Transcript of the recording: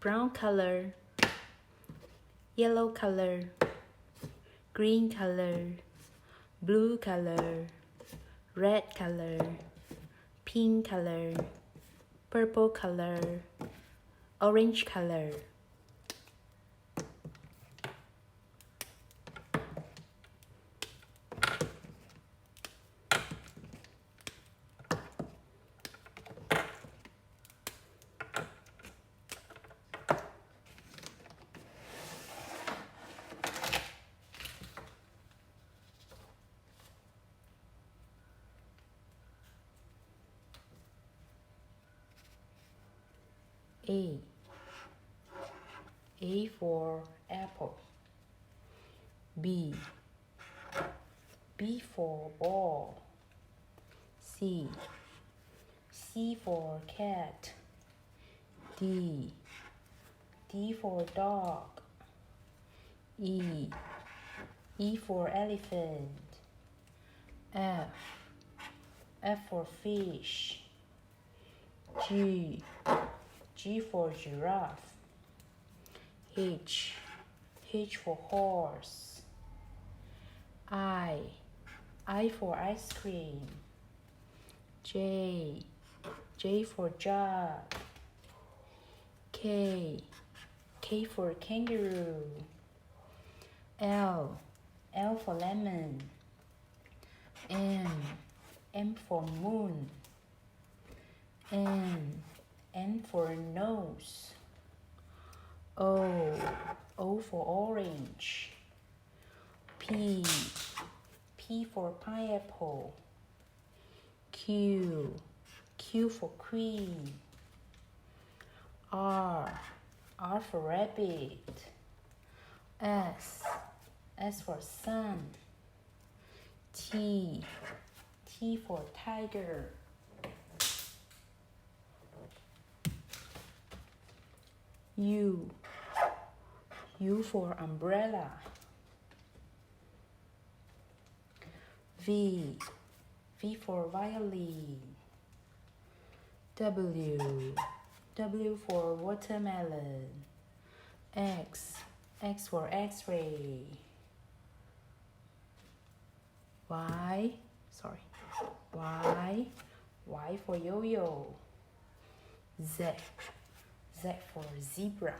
brown color, yellow color, green color, blue color, red color, pink color, purple color, orange color. A for apple. B for ball. C for cat. D for dog. E for elephant. F for fish. G for giraffe. H for horse. I for ice cream. J for jug. K for kangaroo. L for lemon. M for moon. N for nose. O for orange. P for pineapple. Q for queen. R for rabbit. S for sun. T for tiger. U for umbrella. V for violin. W for watermelon. X for x-ray. Y for yo-yo. Z for zebra.